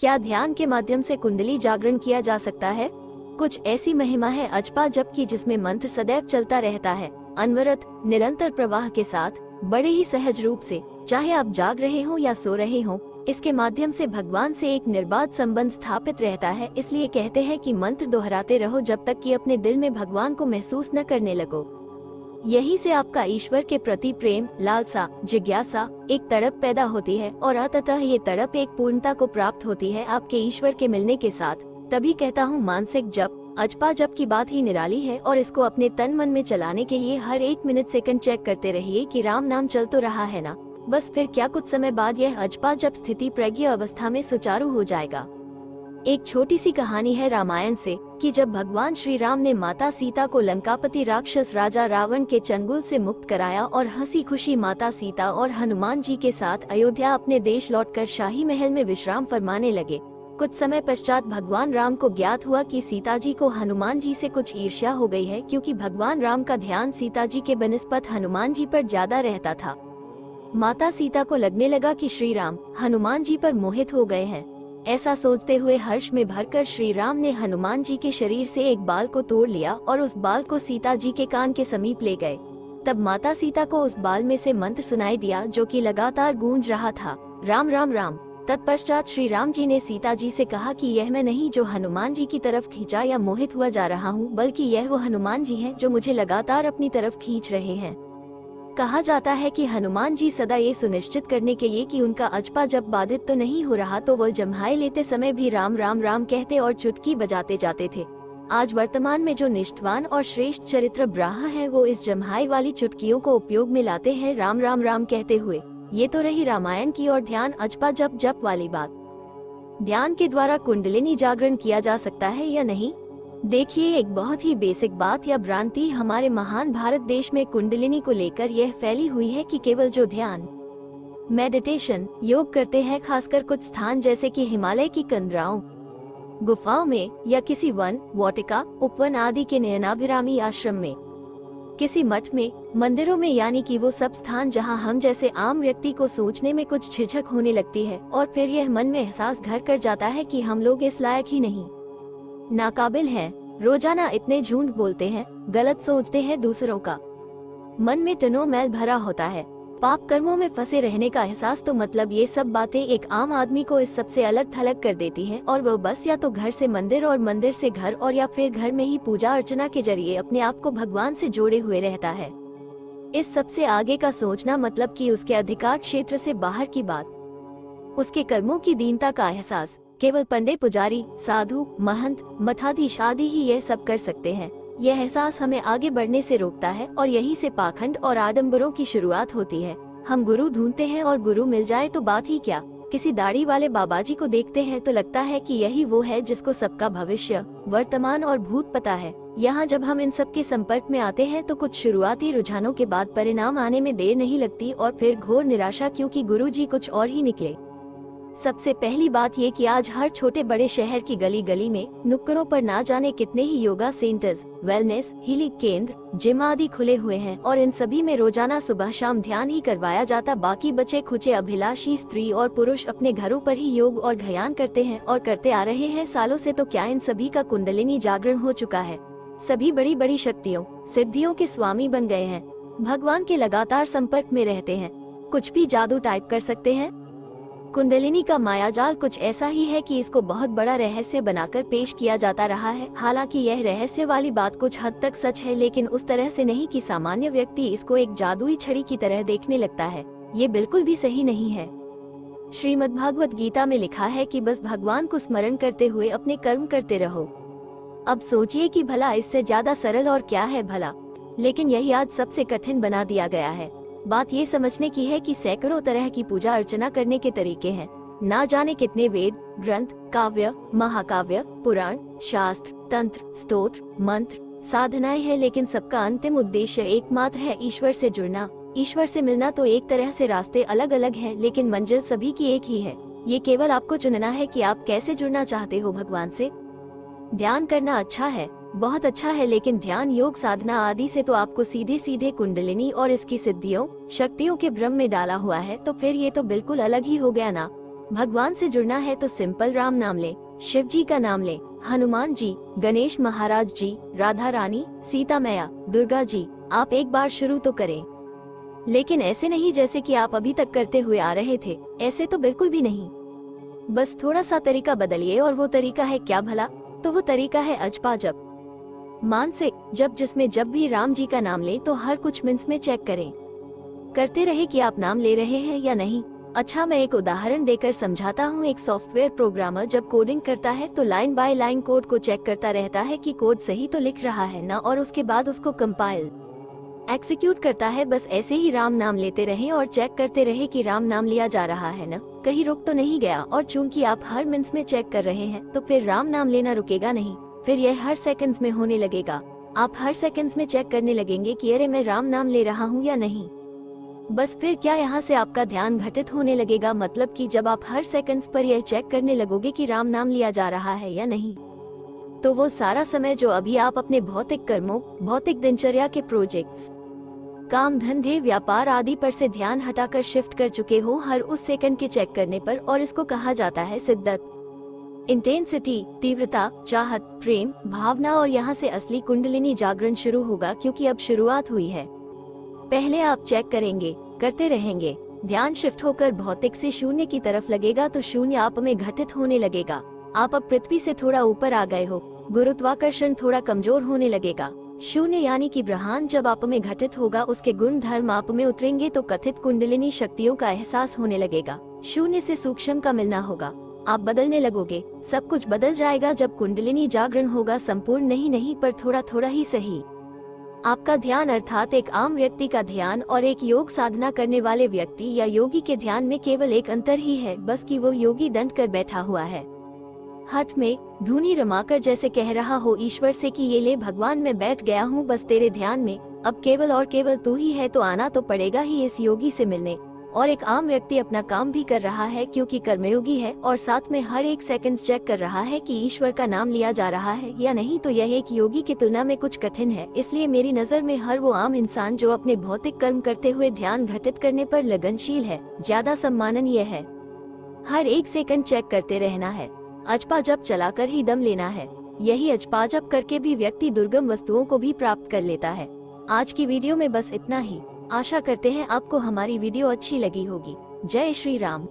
क्या ध्यान के माध्यम से कुंडली जागरण किया जा सकता है? कुछ ऐसी महिमा है अजपा जप की जिसमें मंत्र सदैव चलता रहता है, अनवरत निरंतर प्रवाह के साथ, बड़े ही सहज रूप से, चाहे आप जाग रहे हो या सो रहे हो। इसके माध्यम से भगवान से एक निर्बाध संबंध स्थापित रहता है। इसलिए कहते हैं कि मंत्र दोहराते रहो जब तक कि अपने दिल में भगवान को महसूस न करने लगो। यहीं से आपका ईश्वर के प्रति प्रेम, लालसा, जिज्ञासा, एक तड़प पैदा होती है और अंततः ये तड़प एक पूर्णता को प्राप्त होती है आपके ईश्वर के मिलने के साथ। तभी कहता हूँ मानसिक जप, अजपा जप की बात ही निराली है और इसको अपने तन मन में चलाने के लिए हर 1 मिनट सेकंड चेक करते रहिए कि राम नाम चल तो रहा है ना। बस फिर क्या कुछ समय बाद यह अजपा जप स्थिति प्रज्ञ अवस्था में सुचारू हो जाएगा। एक छोटी सी कहानी है रामायण से कि जब भगवान श्री राम ने माता सीता को लंकापति राक्षस राजा रावण के चंगुल से मुक्त कराया और हंसी खुशी माता सीता और हनुमान जी के साथ अयोध्या अपने देश लौटकर शाही महल में विश्राम फरमाने लगे। कुछ समय पश्चात भगवान राम को ज्ञात हुआ कि सीता जी को हनुमान जी से कुछ ईर्ष्या हो गई है, क्योंकि भगवान राम का ध्यान सीता जी के बनिस्पत हनुमान जी पर ज्यादा रहता था। माता सीता को लगने लगा कि श्री राम हनुमान जी पर मोहित हो गए हैं। ऐसा सोचते हुए हर्ष में भरकर श्री राम ने हनुमान जी के शरीर से एक बाल को तोड़ लिया और उस बाल को सीता जी के कान के समीप ले गए। तब माता सीता को उस बाल में से मंत्र सुनाई दिया जो कि लगातार गूंज रहा था, राम राम राम। तत्पश्चात श्री राम जी ने सीता जी से कहा कि यह मैं नहीं जो हनुमान जी की तरफ खींचा या मोहित हुआ जा रहा हूँ, बल्कि यह वो हनुमान जी हैं जो मुझे लगातार अपनी तरफ खींच रहे हैं। कहा जाता है कि हनुमान जी सदा ये सुनिश्चित करने के लिए कि उनका अजपा जप बाधित तो नहीं हो रहा, तो वह जम्हाई लेते समय भी राम राम राम कहते और चुटकी बजाते जाते थे। आज वर्तमान में जो निष्ठावान और श्रेष्ठ चरित्र ब्राह्म है वो इस जम्हाई वाली चुटकियों को उपयोग में लाते हैं राम राम राम कहते हुए। ये तो रही रामायण की और ध्यान अजपा जप वाली बात। ध्यान के द्वारा कुंडलिनी जागरण किया जा सकता है या नहीं? देखिए, एक बहुत ही बेसिक बात या भ्रांति हमारे महान भारत देश में कुंडलिनी को लेकर यह फैली हुई है कि केवल जो ध्यान, मेडिटेशन, योग करते हैं, खासकर कुछ स्थान जैसे कि हिमालय की कंदराओं, गुफाओं में या किसी वन, वाटिका, उपवन आदि के नयनाभिरामी आश्रम में, किसी मठ में, मंदिरों में, यानी कि वो सब स्थान जहां हम जैसे आम व्यक्ति को सोचने में कुछ झिझक होने लगती है और फिर यह मन में एहसास घर कर जाता है कि हम लोग इस लायक ही नहीं, नाकाबिल हैं। रोजाना इतने झूठ बोलते हैं, गलत सोचते हैं दूसरों का, मन में टनों मैल भरा होता है, पाप कर्मों में फंसे रहने का एहसास। तो मतलब ये सब बातें एक आम आदमी को इस सबसे अलग थलग कर देती हैं और वह बस या तो घर से मंदिर और मंदिर से घर और या फिर घर में ही पूजा अर्चना के जरिए अपने आप को भगवान से जोड़े हुए रहता है। इस सबसे आगे का सोचना मतलब कि उसके अधिकार क्षेत्र से बाहर की बात, उसके कर्मों की दीनता का एहसास केवल पंडित, पुजारी, साधु, महंत, मठाधीश आदि ही यह सब कर सकते हैं। यह एहसास हमें आगे बढ़ने से रोकता है और यहीं से पाखंड और आडंबरों की शुरुआत होती है। हम गुरु ढूंढते हैं और गुरु मिल जाए तो बात ही क्या। किसी दाढ़ी वाले बाबा जी को देखते हैं तो लगता है कि यही वो है जिसको सबका भविष्य, वर्तमान और भूत पता है। यहाँ जब हम इन सब के संपर्क में आते हैं तो कुछ शुरुआती रुझानों के बाद परिणाम आने में देर नहीं लगती और फिर घोर निराशा, क्योंकि गुरु जी कुछ और ही निकले। सबसे पहली बात ये कि आज हर छोटे बड़े शहर की गली गली में, नुक्कड़ों पर ना जाने कितने ही योगा सेंटर्स, वेलनेस, हीलिंग केंद्र, जिम आदि खुले हुए हैं और इन सभी में रोजाना सुबह शाम ध्यान ही करवाया जाता। बाकी बचे खुचे अभिलाषी स्त्री और पुरुष अपने घरों पर ही योग और ध्यान करते हैं और करते आ रहे हैं सालों से। तो क्या इन सभी का कुंडलिनी जागरण हो चुका है? सभी बड़ी बड़ी शक्तियों, सिद्धियों के स्वामी बन गए हैं, भगवान के लगातार संपर्क में रहते हैं, कुछ भी जादू टाइप कर सकते हैं। कुंडलिनी का मायाजाल कुछ ऐसा ही है कि इसको बहुत बड़ा रहस्य बनाकर पेश किया जाता रहा है। हालांकि यह रहस्य वाली बात कुछ हद तक सच है, लेकिन उस तरह से नहीं कि सामान्य व्यक्ति इसको एक जादुई छड़ी की तरह देखने लगता है। ये बिल्कुल भी सही नहीं है। श्रीमद्भागवत गीता में लिखा है कि बस भगवान को स्मरण करते हुए अपने कर्म करते रहो। अब सोचिए कि भला इससे ज्यादा सरल और क्या है भला। लेकिन यही आज सबसे कठिन बना दिया गया है। बात ये समझने की है कि सैकड़ों तरह की पूजा अर्चना करने के तरीके हैं। ना जाने कितने वेद, ग्रंथ, काव्य, महाकाव्य, पुराण, शास्त्र, तंत्र, स्तोत्र, मंत्र, साधनाएं हैं, लेकिन सबका अंतिम उद्देश्य एकमात्र है, ईश्वर से जुड़ना। ईश्वर से मिलना तो एक तरह से रास्ते अलग अलग हैं, लेकिन मंजिल सभी की एक ही है। ये केवल आपको चुनना है कि आप कैसे जुड़ना चाहते हो भगवान से। ध्यान करना अच्छा है, बहुत अच्छा है, लेकिन ध्यान, योग, साधना आदि से तो आपको सीधे सीधे कुंडलिनी और इसकी सिद्धियों, शक्तियों के भ्रम में डाला हुआ है। तो फिर ये तो बिल्कुल अलग ही हो गया ना। भगवान से जुड़ना है तो सिंपल राम नाम ले, शिव जी का नाम ले, हनुमान जी, गणेश महाराज जी, राधा रानी, सीता मैया, दुर्गा जी। आप एक बार शुरू तो करें, लेकिन ऐसे नहीं जैसे कि आप अभी तक करते हुए आ रहे थे। ऐसे तो बिल्कुल भी नहीं। बस थोड़ा सा तरीका बदलिए। और वो तरीका है क्या भला? तो वो तरीका है अजपा जप, मानसिक जप, जिसमें जब भी राम जी का नाम ले तो हर कुछ मिनट्स में चेक करें, करते रहे कि आप नाम ले रहे हैं या नहीं। अच्छा, मैं एक उदाहरण देकर समझाता हूँ। एक सॉफ्टवेयर प्रोग्रामर जब कोडिंग करता है तो लाइन बाय लाइन कोड को चेक करता रहता है कि कोड सही तो लिख रहा है ना, और उसके बाद उसको कंपाइल एक्सिक्यूट करता है। बस ऐसे ही राम नाम लेते रहे और चेक करते रहे कि राम नाम लिया जा रहा है ना, कहीं रुक तो नहीं गया। और चूंकि आप हर मिनट्स में चेक कर रहे हैं तो फिर राम नाम लेना रुकेगा नहीं, फिर यह हर सेकंड्स में होने लगेगा। आप हर सेकंड्स में चेक करने लगेंगे कि अरे मैं राम नाम ले रहा हूँ या नहीं। बस फिर क्या यहाँ से आपका ध्यान घटित होने लगेगा, मतलब कि जब आप हर सेकंड्स पर यह चेक करने लगोगे कि राम नाम लिया जा रहा है या नहीं, तो वो सारा समय जो अभी आप अपने भौतिक कर्मों, भौतिक दिनचर्या के प्रोजेक्ट्स, काम धंधे, व्यापार आदि पर से ध्यान हटाकर शिफ्ट कर चुके हो हर उस सेकंड के चेक करने पर। और इसको कहा जाता है शिद्दत, इंटेंसिटी, तीव्रता, चाहत, प्रेम, भावना। और यहाँ से असली कुंडलिनी जागरण शुरू होगा, क्योंकि अब शुरुआत हुई है। पहले आप चेक करेंगे, करते रहेंगे, ध्यान शिफ्ट होकर भौतिक से शून्य की तरफ लगेगा तो शून्य आप में घटित होने लगेगा। आप अब पृथ्वी से थोड़ा ऊपर आ गए हो, गुरुत्वाकर्षण थोड़ा कमजोर होने लगेगा। शून्य यानी कि ब्रह्मांड जब आप में घटित होगा, उसके गुण धर्म आप में उतरेंगे तो कथित कुंडलिनी शक्तियों का एहसास होने लगेगा। शून्य से सूक्ष्म का मिलना होगा, आप बदलने लगोगे, सब कुछ बदल जाएगा जब कुंडलिनी जागरण होगा। संपूर्ण नहीं पर थोड़ा थोड़ा ही सही। आपका ध्यान अर्थात एक आम व्यक्ति का ध्यान और एक योग साधना करने वाले व्यक्ति या योगी के ध्यान में केवल एक अंतर ही है, बस कि वो योगी दंड कर बैठा हुआ है, हठ में धुनी रमाकर जैसे कह रहा हो ईश्वर से कि ये ले भगवान, मैं बैठ गया हूँ बस तेरे ध्यान में, अब केवल और केवल तू ही है। तो आना तो पड़ेगा ही इस योगी से मिलने। और एक आम व्यक्ति अपना काम भी कर रहा है क्योंकि कर्मयोगी है, और साथ में हर एक सेकंड चेक कर रहा है कि ईश्वर का नाम लिया जा रहा है या नहीं। तो यह एक योगी की तुलना में कुछ कठिन है। इसलिए मेरी नजर में हर वो आम इंसान जो अपने भौतिक कर्म करते हुए ध्यान घटित करने पर लगनशील है, ज्यादा सम्माननीय है। हर एक सेकंड चेक करते रहना है, अजपा जप चलाकर ही दम लेना है। यही अजपा जप करके भी व्यक्ति दुर्गम वस्तुओं को भी प्राप्त कर लेता है। आज की वीडियो में बस इतना ही। आशा करते हैं आपको हमारी वीडियो अच्छी लगी होगी। जय श्री राम।